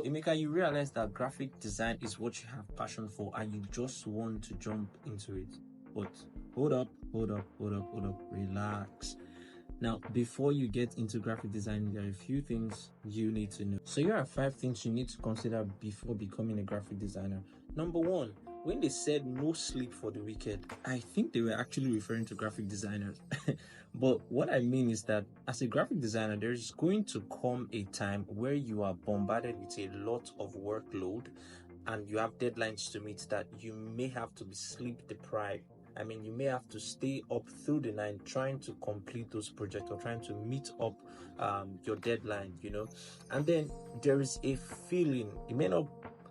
Emeka, you realize that graphic design is what you have passion for and you just want to jump into it. But hold up, relax. Now, before you get into graphic design, there are a few things you need to know. So here are 5 things you need to consider before becoming a graphic designer. Number 1, when they said no sleep for the wicked, I think they were actually referring to graphic designers. But what I mean is that as a graphic designer, there's going to come a time where you are bombarded with a lot of workload and you have deadlines to meet that you may have to be sleep deprived. I mean, you may have to stay up through the night trying to complete those projects or trying to meet up your deadline, And then there is a feeling, it may not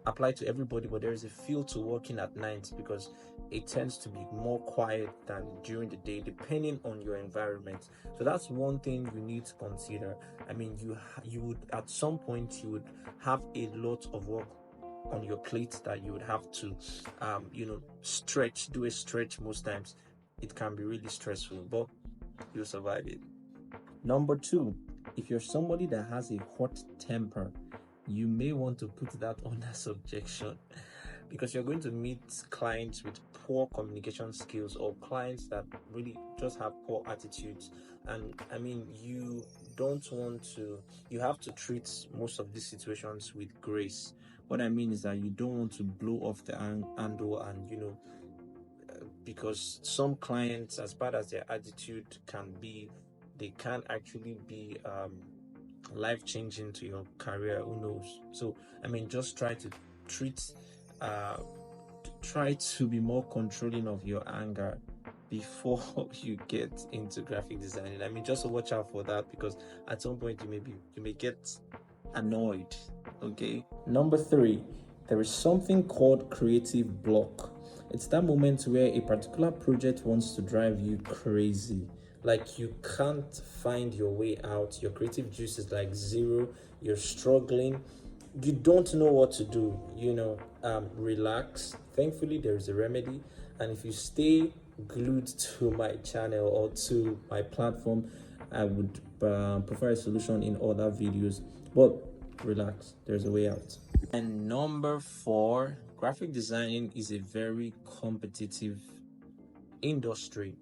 apply to everybody, but there is a feel to working at night because it tends to be more quiet than during the day, depending on your environment. So that's one thing you need to consider. I mean, you would at some point you would have a lot of work on your plate that you would have to do a stretch. Most times it can be really stressful, but you'll survive it. Number 2, if you're somebody that has a hot temper, you may want to put that under subjection because you're going to meet clients with poor communication skills or clients that really just have poor attitudes. And I mean, you have to treat most of these situations with grace. What I mean is that you don't want to blow off the handle and, because some clients, as bad as their attitude can be, they can actually be life-changing to your career. Who knows? So, I mean, just try to try to be more controlling of your anger before you get into graphic designing. I mean, just watch out for that because at some point you may get annoyed. Okay. Number 3, there is something called creative block. It's that moment where a particular project wants to drive you crazy. Like you can't find your way out. Your creative juice is like zero. You're struggling. You don't know what to do. Relax. Thankfully, there is a remedy. And if you stay glued to my channel or to my platform, I would provide a solution in other videos. But relax, there's a way out. And number 4, graphic designing is a very competitive industry.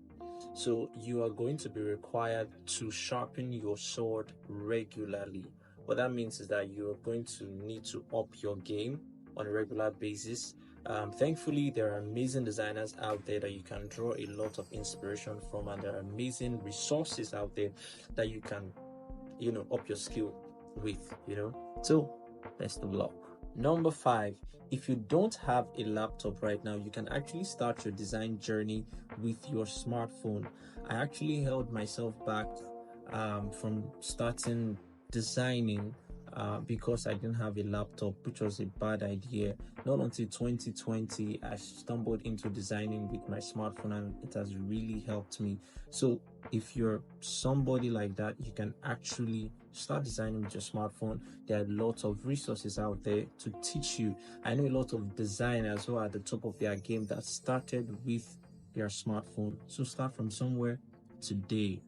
So you are going to be required to sharpen your sword regularly. What that means is that you're going to need to up your game on a regular basis. Thankfully, there are amazing designers out there that you can draw a lot of inspiration from, and there are amazing resources out there that you can, up your skill with, So, best of luck. Number 5, if you don't have a laptop right now, you can actually start your design journey with your smartphone. I actually held myself back from starting designing because I didn't have a laptop, which was a bad idea. Not until 2020 I stumbled into designing with my smartphone, and it has really helped me. So if you're somebody like that, you can actually start designing with your smartphone. There are lots of resources out there to teach you. I know a lot of designers who are at the top of their game that started with their smartphone. So start from somewhere today.